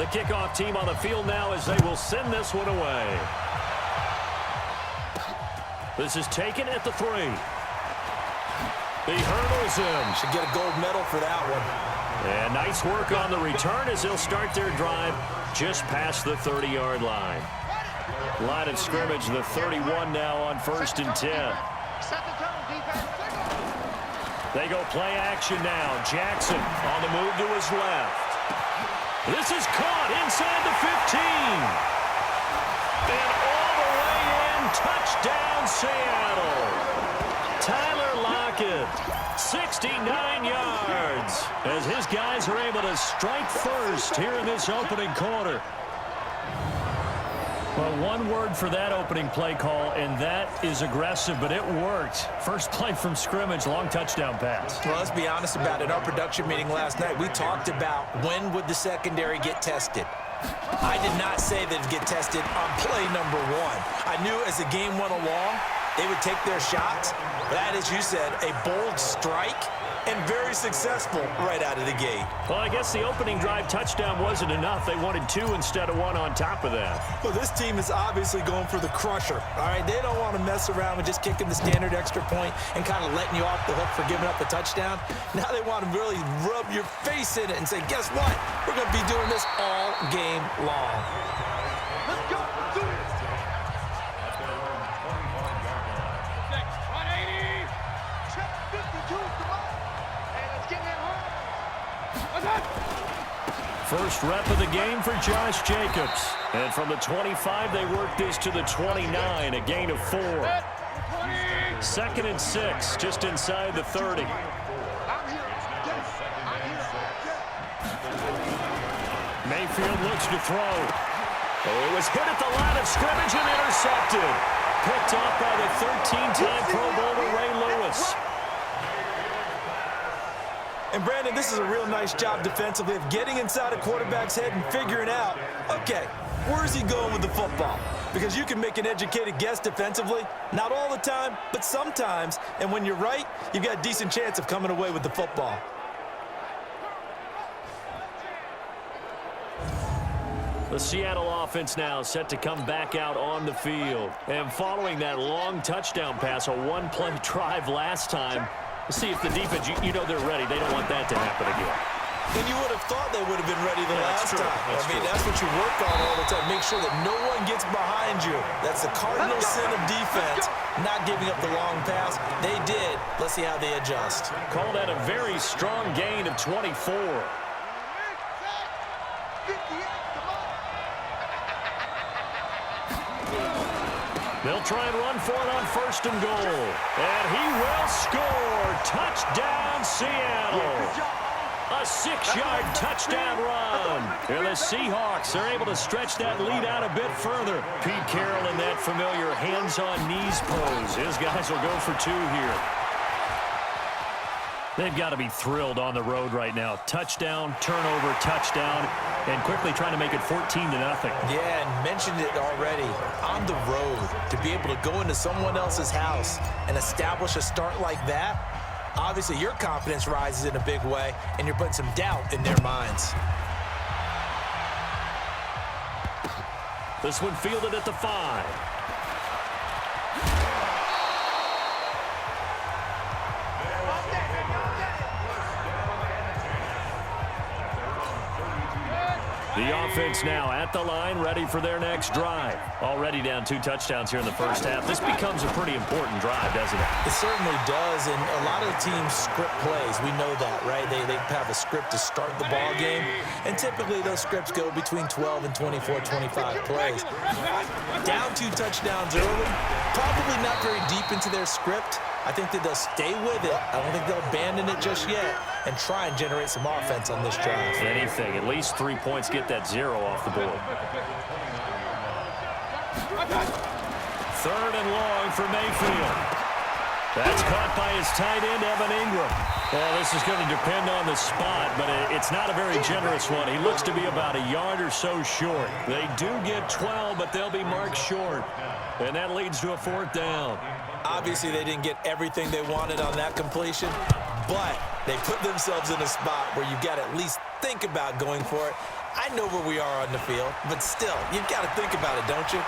The kickoff team on the field now as they will send this one away. This is taken at the 3. He hurdles him. Should get a gold medal for that one. And nice work on the return as they'll start their drive just past the 30-yard line. Line of scrimmage, the 31 now on 1st and 10. They go play action now. Jackson on the move to his left. This is caught inside the 15. And all the way in, touchdown Seattle. Tyler Lockett, 69 yards, as his guys are able to strike first here in this opening quarter. Well, one word for that opening play call, and that is aggressive, but it worked. First play from scrimmage, long touchdown pass. Well, let's be honest about it. In our production meeting last night, we talked about when would the secondary get tested. I did not say they'd get tested on play number 1. I knew as the game went along, they would take their shots. That, as you said, a bold strike and very successful right out of the gate. Well, I guess the opening drive touchdown wasn't enough. They wanted 2 instead of 1 on top of that. Well, this team is obviously going for the crusher. All right, they don't want to mess around with just kicking the standard extra point and kind of letting you off the hook for giving up the touchdown. Now they want to really rub your face in it and say, guess what? We're going to be doing this all game long. Let's go. Do it. Next, 180. Check 52. Come on. And let's get that home. First rep of the game for Josh Jacobs. And from the 25, they work this to the 29, a gain of 4. 2nd and 6, just inside the 30. Mayfield looks to throw. Oh, it was hit at the line of scrimmage and intercepted. Picked off by the 13-time Pro Bowler Ray Lewis. And, Brandon, this is a real nice job defensively of getting inside a quarterback's head and figuring out, okay, where's he going with the football? Because you can make an educated guess defensively, not all the time, but sometimes. And when you're right, you've got a decent chance of coming away with the football. The Seattle offense now set to come back out on the field. And following that long touchdown pass, a one-play drive last time, let's see if the defense, you know they're ready. They don't want that to happen again. And you would have thought they would have been ready the last time. That's what you work on all the time. Make sure that no one gets behind you. That's the cardinal sin of defense, not giving up the long pass. They did. Let's see how they adjust. Call that a very strong gain of 24. They'll try and run for it on 1st and goal. And he will score. Touchdown, Seattle. A 6-yard touchdown run. And the Seahawks are able to stretch that lead out a bit further. Pete Carroll in that familiar hands-on-knees pose. His guys will go for 2 here. They've got to be thrilled on the road right now. Touchdown, turnover, touchdown, and quickly trying to make it 14-0. Yeah, and mentioned it already. On the road, to be able to go into someone else's house and establish a start like that, obviously your confidence rises in a big way, and you're putting some doubt in their minds. This one fielded at the 5. The offense now at the line, ready for their next drive. Already down 2 touchdowns here in the first half. This becomes a pretty important drive, doesn't it? It certainly does, and a lot of teams script plays. We know that, right? They have a script to start the ball game, and typically those scripts go between 12 and 24, 25 plays. Down 2 touchdowns early, probably not very deep into their script. I think that they'll stay with it. I don't think they'll abandon it just yet and try and generate some offense on this drive. Anything, at least 3 points, get that 0 off the board. 3rd and long for Mayfield. That's caught by his tight end, Evan Ingram. Well, this is going to depend on the spot, but it's not a very generous one. He looks to be about a yard or so short. They do get 12, but they'll be marked short. And that leads to a 4th down. Obviously, they didn't get everything they wanted on that completion, but they put themselves in a spot where you've got to at least think about going for it I know where we are on the field, but still, you've got to think about it, don't you?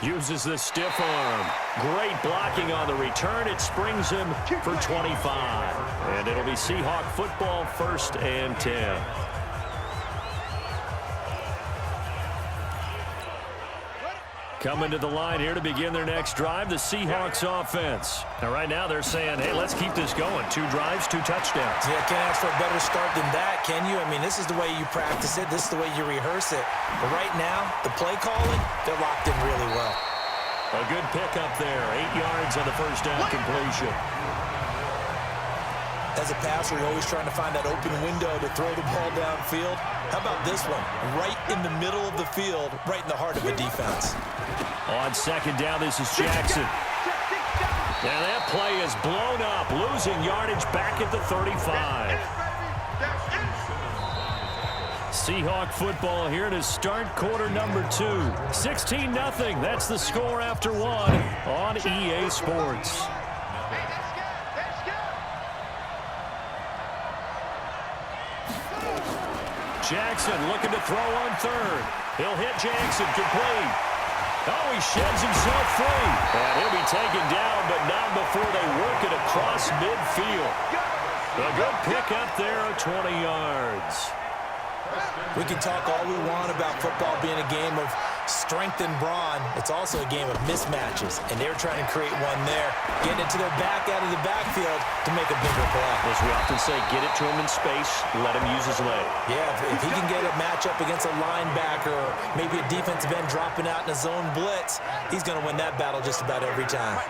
Uses the stiff arm. Great blocking on the return. It springs him for 25. And it'll be Seahawk football, 1st and 10. Coming to the line here to begin their next drive, the Seahawks offense. Now, right now, they're saying, hey, let's keep this going. 2 drives, 2 touchdowns. Yeah, can't ask for a better start than that, can you? I mean, this is the way you practice it. This is the way you rehearse it. But right now, the play calling, they're locked in really well. A good pickup there. 8 yards on the first down completion. As a passer, you're always trying to find that open window to throw the ball downfield. How about this one? Right in the middle of the field, right in the heart of a defense. On 2nd down, this is Jackson. Now that play is blown up, losing yardage back at the 35. Seahawk football here to start quarter number 2. 16-0. That's the score after 1 on EA Sports. Jackson looking to throw on 3rd. He'll hit Jackson, complete. Oh, he sheds himself free. And he'll be taken down, but not before they work it across midfield. A good pick up there of 20 yards. We can talk all we want about football being a game of strength and brawn. It's also a game of mismatches, and they're trying to create one there, getting it to their back out of the backfield to make a bigger play. As we often say, get it to him in space, let him use his leg. Yeah, if he can get a matchup against a linebacker or maybe a defensive end dropping out in a zone blitz, he's going to win that battle just about every time.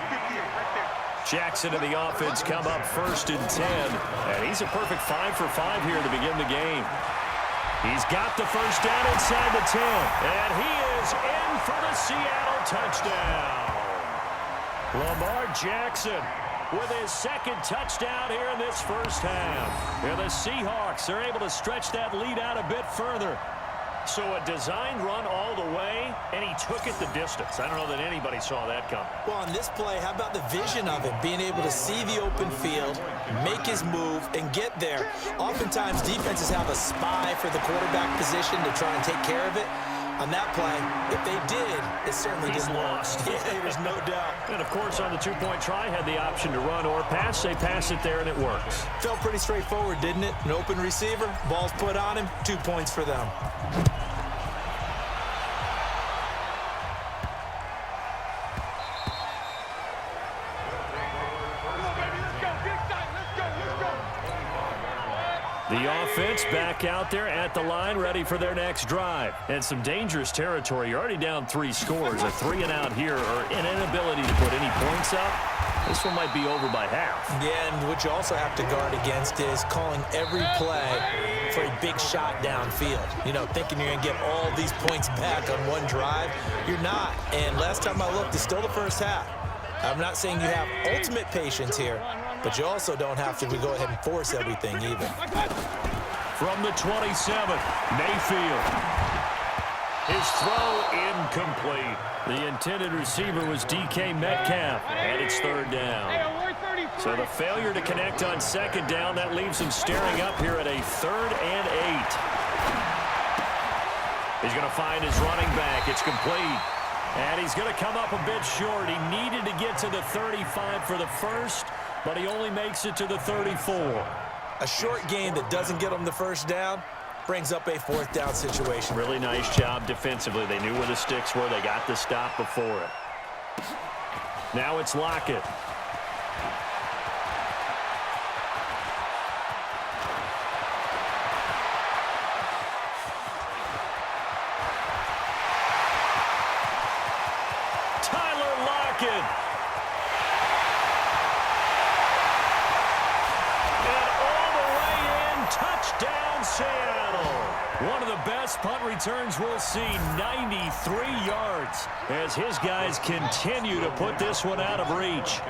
Jackson and the offense come up 1st and 10, and he's a perfect 5 for 5 here to begin the game. He's got the first down inside the 10, and he is in for the Seattle touchdown. Lamar Jackson with his 2nd touchdown here in this first half. And the Seahawks are able to stretch that lead out a bit further. So a designed run all the way, and he took it the distance. I don't know that anybody saw that coming. Well, on this play, how about the vision of it? Being able to see the open field, make his move, and get there. Oftentimes, defenses have a spy for the quarterback position to try and take care of it. On that play, if they did, it certainly didn't work. Yeah, there's no doubt. And, of course, on the 2-point try, had the option to run or pass. They pass it there, and it works. Felt pretty straightforward, didn't it? An open receiver, ball's put on him, 2 points for them. The offense back out there at the line, ready for their next drive. And some dangerous territory. You're already down 3 scores. A 3-and-out here, or an inability to put any points up. This one might be over by half. Yeah, and what you also have to guard against is calling every play for a big shot downfield. You know, thinking you're going to get all these points back on one drive. You're not. And last time I looked, it's still the first half. I'm not saying you have ultimate patience here, but you also don't have to go ahead and force everything either. From the 27, Mayfield. His throw incomplete. The intended receiver was DK Metcalf, and it's 3rd down. So the failure to connect on 2nd down, that leaves him staring up here at a 3rd and 8. He's going to find his running back. It's complete. And he's going to come up a bit short. He needed to get to the 35 for the first, but he only makes it to the 34. A short game that doesn't get him the first down brings up a 4th down situation. Really nice job defensively. They knew where the sticks were. They got the stop before it. Now it's Lockett. Punt returns we'll see, 93 yards as his guys continue to put this one out of reach.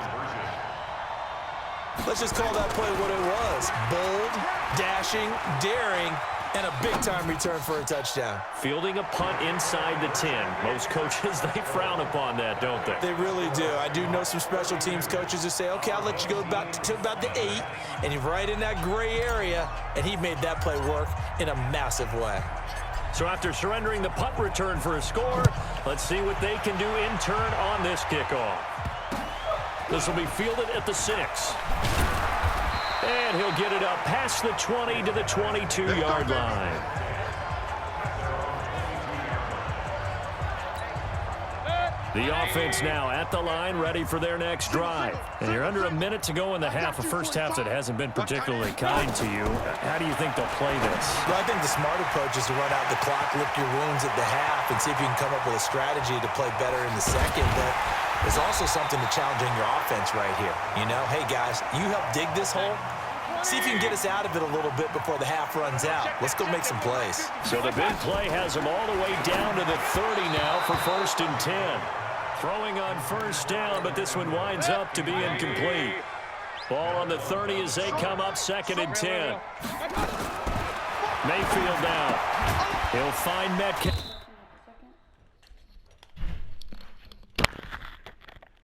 Let's just call that play what it was. Bold, dashing, daring, And a big-time return for a touchdown. Fielding a punt inside the 10. Most coaches, they frown upon that, don't they? They really do. I do know some special teams coaches who say, okay, I'll let you go to about the 8, and you're right in that gray area, and he made that play work in a massive way. So after surrendering the punt return for a score, let's see what they can do in turn on this kickoff. This will be fielded at the 6. And he'll get it up past the 20 to the 22-yard line. The offense now at the line, ready for their next drive. And you're under a minute to go in the half, a first half that hasn't been particularly kind to you. How do you think they'll play this? Well, I think the smart approach is to run out the clock, lick your wounds at the half, and see if you can come up with a strategy to play better in the second. But there's also something to challenging your offense right here. You know, hey, guys, you help dig this hole. See if you can get us out of it a little bit before the half runs out. Let's go make some plays. So the big play has them all the way down to the 30 now for 1st and 10. Throwing on first down, but this one winds up to be incomplete. Ball on the 30 as they come up 2nd and 10. Mayfield now. He'll find Metcalf.